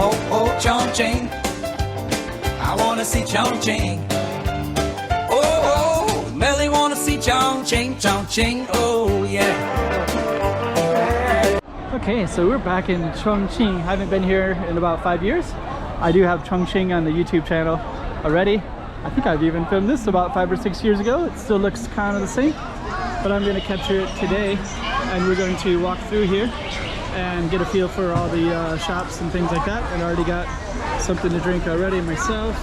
Oh, oh, Chongqing. I wanna see Chongqing. Oh, oh, Melly wanna see Chongqing, Chongqing. Oh, yeah. Okay, so we're back in Chongqing. I haven't been here in about 5 years. I do have Chongqing on the YouTube channel already. I think I've even filmed this about 5 or 6 years ago. It still looks kind of the same, but I'm going to capture it today, and we're going to walk through here and get a feel for all the shops and things like that. And I already got something to drink already myself.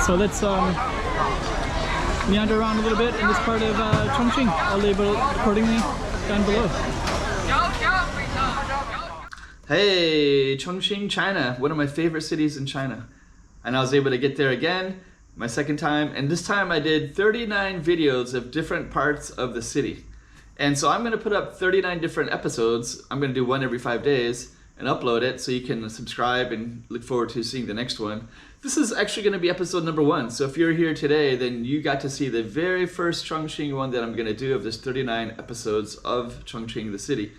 So let's meander around a little bit in this part of Chongqing. I'll label it accordingly down below. Hey, Chongqing, China, one of my favorite cities in China. And I was able to get there again, my second time, and this time I did 39 videos of different parts of the city. And so I'm gonna put up 39 different episodes. I'm gonna do one every 5 days and upload it so you can subscribe and look forward to seeing the next one. This is actually gonna be episode number 1. So if you're here today, then you got to see the very first Chongqing one that I'm gonna do of this 39 episodes of Chongqing, the city.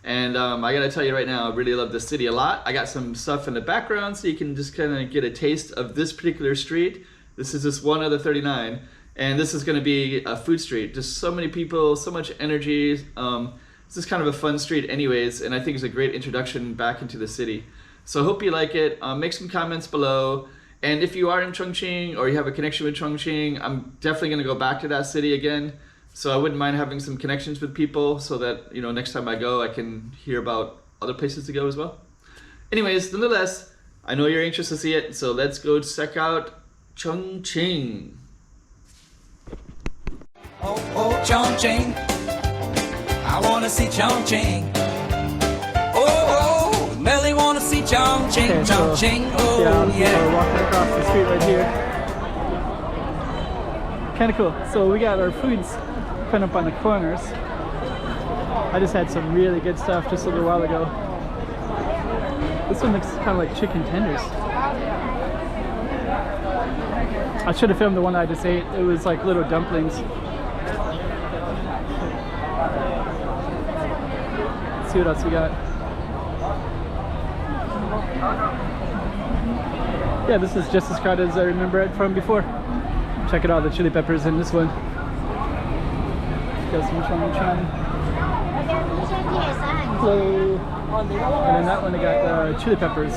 And I gotta tell you right now, I really love this city a lot. I got some stuff in the background so you can just kind of get a taste of this particular street. This is just one of the 39. And this is gonna be a food street. Just so many people, so much energy. This is kind of a fun street anyways, and I think it's a great introduction back into the city. So I hope you like it. Make some comments below. And if you are in Chongqing or you have a connection with Chongqing, I'm definitely gonna go back to that city again. So I wouldn't mind having some connections with people so that, you know, next time I go, I can hear about other places to go as well. Anyways, nonetheless, I know you're anxious to see it, so let's go check out Chongqing. Oh, oh, Chongqing. I wanna see Chongqing. Oh, oh, Melly wanna see Chongqing, Chongqing. Oh, yeah. We're walking across the street right here. Kind of cool. So we got our foods put up on the corners. I just had some really good stuff just a little while ago. This one looks kind of like chicken tenders. I should have filmed the one I just ate. It was like little dumplings. Let's see what else we got. Yeah, this is just as crowded as I remember it from before. Check it out, the chili peppers in this one. Got some Chongqing. Hello. And then that one I got chili peppers.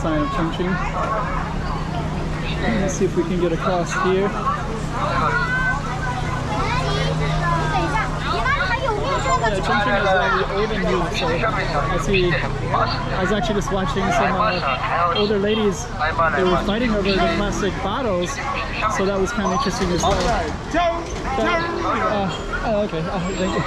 Sign of Chongqing. Let's see if we can get across here. Yeah, Chongqing is the old and new, so I see. I was actually just watching some older ladies. They were fighting over the plastic bottles, so that was kind of interesting as well. Oh, okay. Thank you.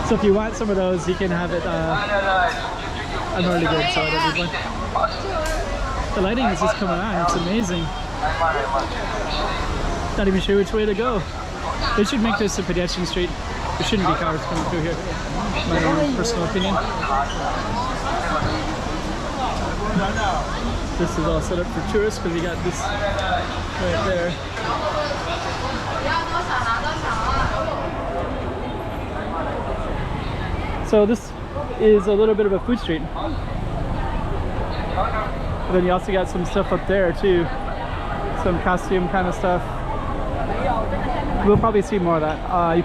So if you want some of those, you can have it. I'm already good, so it'll be fun. The lighting is just coming on. It's amazing. Not even sure which way to go. They should make this a pedestrian street. There shouldn't be cars coming through here. My own personal opinion. This is all set up for tourists because you got this right there. So this is a little bit of a food street. But then you also got some stuff up there too. Some costume kind of stuff. We'll probably see more of that. You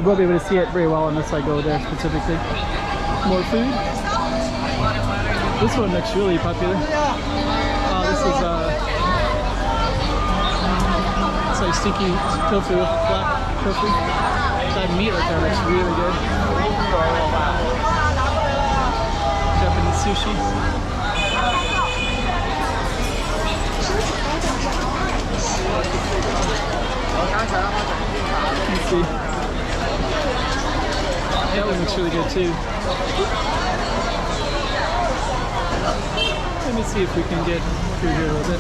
won't be able to see it very well unless I go there specifically. More food. This one looks really popular. This is it's like sticky tofu, black tofu. That meat right there looks really good. Japanese sushi. Let's see. That one looks really good too. Let me see if we can get through here a little bit.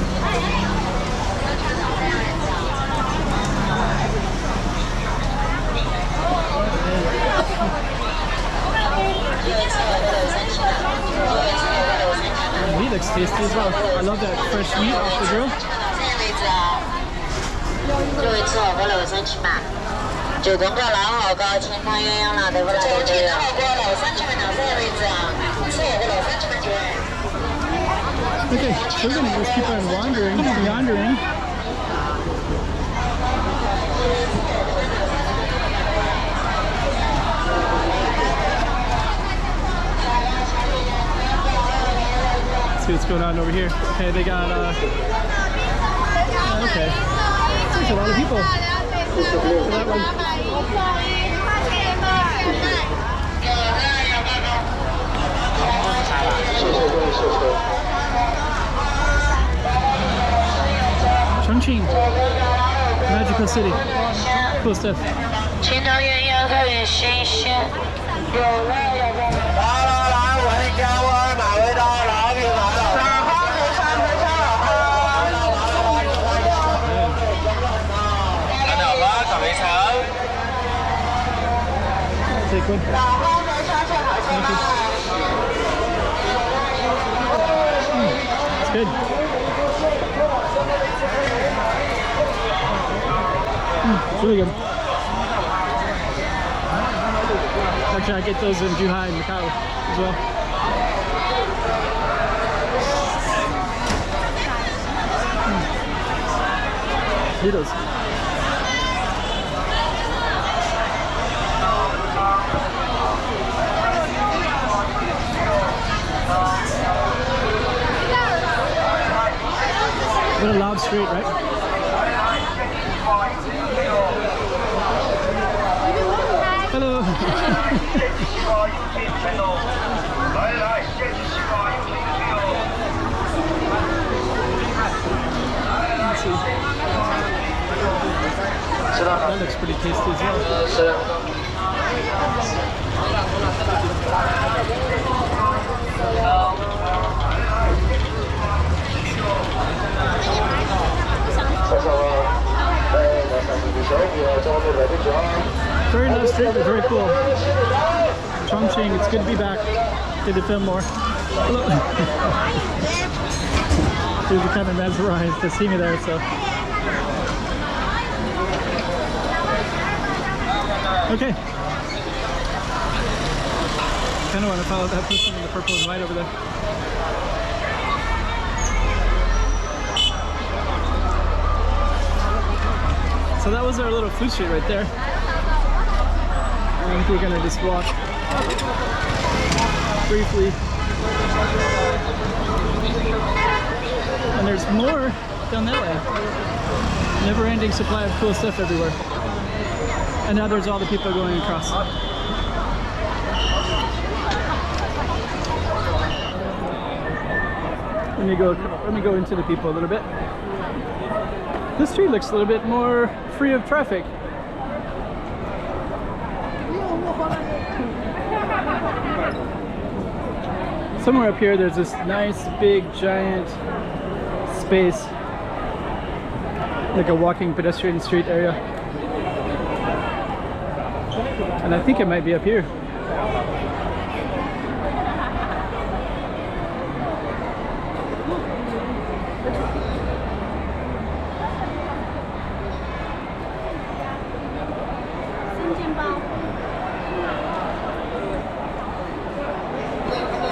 The meat looks tasty as well. I love that fresh meat off the grill. 最後一次學過劉生去嘛，就通過老河個前台鴛鴦啦，對不啦？就前頭學過劉生去嘛，哪個位置啊？是學過劉生去嘛就。Okay, we're gonna just keep on wandering, meandering. See what's going on over here. Okay, they got okay. There's a lot of people. For that one. Chongqing, magical city. Cool stuff. 前头鸳鸯开始新鲜。来，我是姜文，哪位到哪里来了？哪方面上车上看到啦，特別醜。 Take one. 哪方面上車好先啦？ It's good. It's really good. Actually, I get those in Zhuhai and Macau as well. Noodles. What a loud street, right? Hello. Let's see. That looks pretty tasty as well. Very nice street, but very cool. Chongqing, it's good to be back. Good to film more. Hello. He was kind of mesmerized to see me there, so. Okay. Kind of want to follow that person in the purple and white over there. So that was our little food street right there. I think we're gonna just walk briefly. And there's more down that way. Never-ending supply of cool stuff everywhere. And now there's all the people going across. Let me go into the people a little bit. This street looks a little bit more free of traffic. Somewhere up here there's this nice big giant space, like a walking pedestrian street area. And I think it might be up here.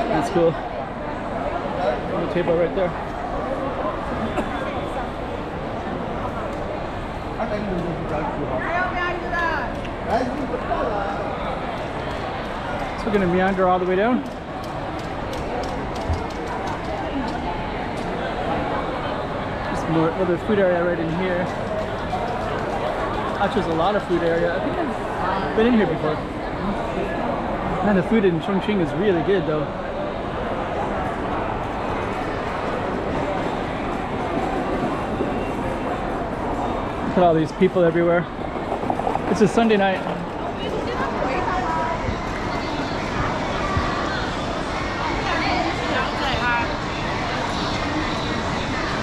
That's cool. The table right there. So we're gonna meander all the way down. Just more other food area right in here. Actually, there's a lot of food area. I think I've been in here before. Man, the food in Chongqing is really good though. Look at all these people everywhere. It's a Sunday night.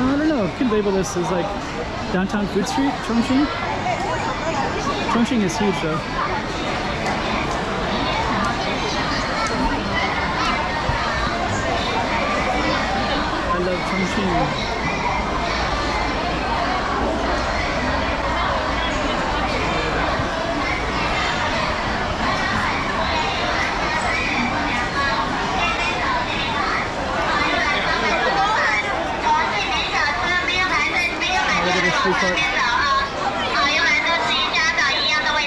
I don't know, could label this as like downtown food street, Chongqing. Chongqing is huge though. I love Chongqing.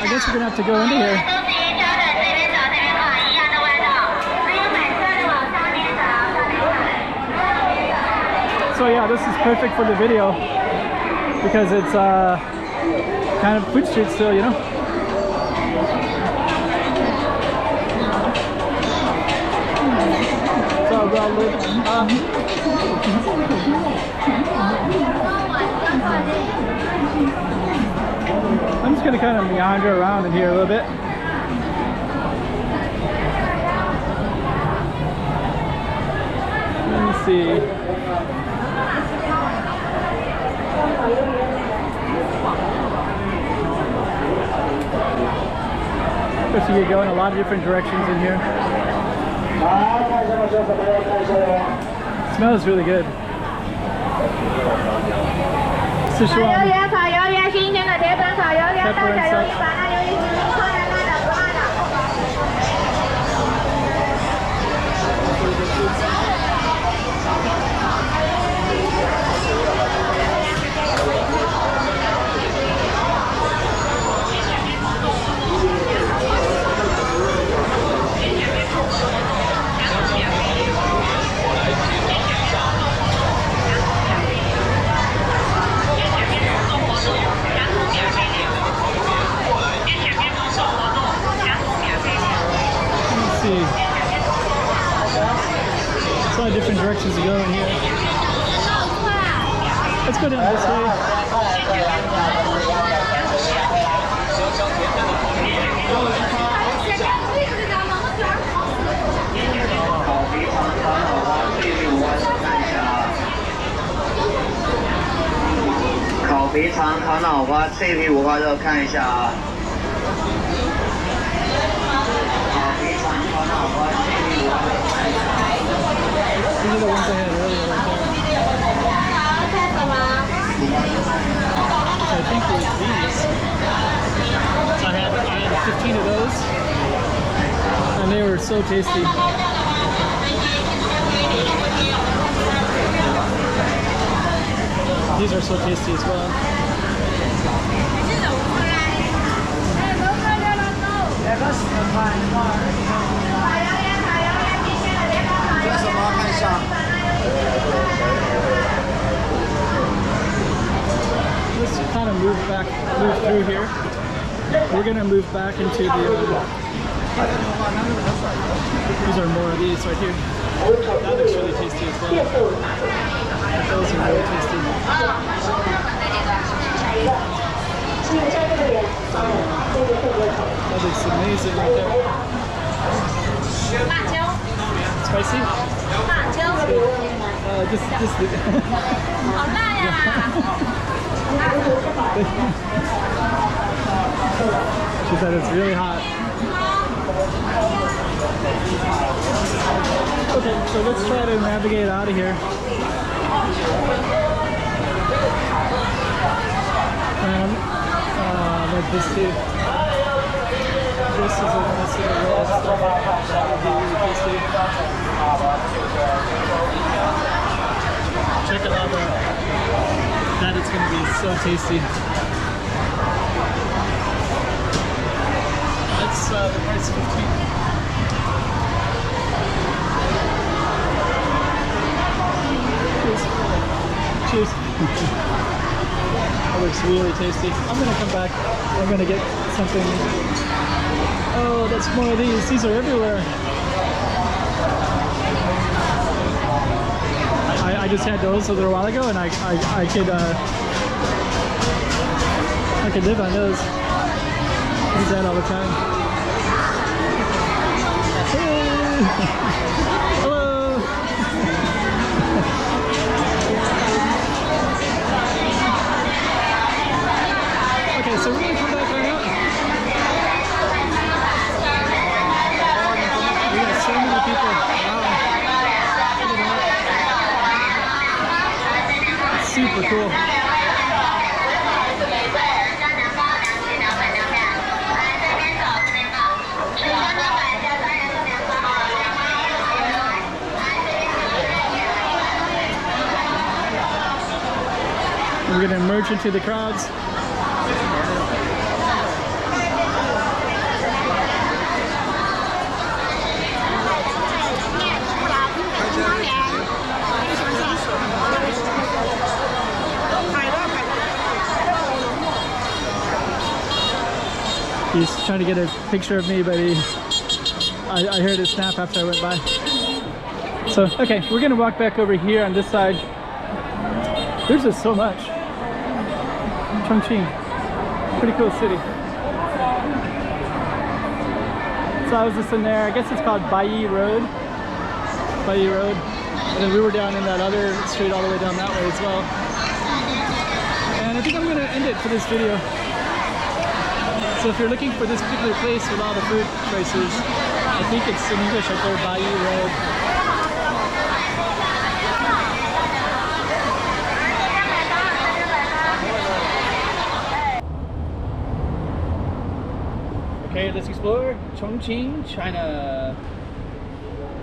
I guess we're gonna have to go into here. So yeah, this is perfect for the video because it's kind of food street still, you know. So I'm just gonna kind of meander around in here a little bit. Let me see. So you go in a lot of different directions in here. It smells really good. Sichuan pepper and such. Different directions to go in here. Let's go down this way. 烤肥肠、烤脑花、脆皮五花肉，看一下啊。烤肥肠、烤脑花、脆皮五花肉，看一下。 These are the ones I had earlier right there. I think it was these. I had 15 of those. And they were so tasty. These are so tasty as well. Let's kind of move through here. We're gonna move back into the. These are more of these right here. That looks really tasty as well. Those are really tasty. That looks amazing right there. Spicy? Just she said it's really hot. Okay, so let's try to navigate out of here. And like this too. This is a nice little roll stuff. That would be really tasty. Check it out. That is going to be so tasty. That's the price of 15. Cheers. That looks really tasty. I'm going to come back. I'm going to get something. Oh, that's more of these. These are everywhere. I just had those a little while ago, and I could live on those. Use that all the time. Hello. Okay, so we're gonna come back right out. We got so many people. Wow. Look at that. It's super cool. We're going to merge into the crowds. He's trying to get a picture of me, but I heard his snap after I went by. So, okay, we're gonna walk back over here on this side. There's just so much. Chongqing, pretty cool city. So I was just in there, I guess it's called Bai Road. Bai Road. And then we were down in that other street all the way down that way as well. And I think I'm gonna end it for this video. So if you're looking for this particular place with all the food choices, I think it's in English up there, Bai Road. Okay, let's explore Chongqing, China.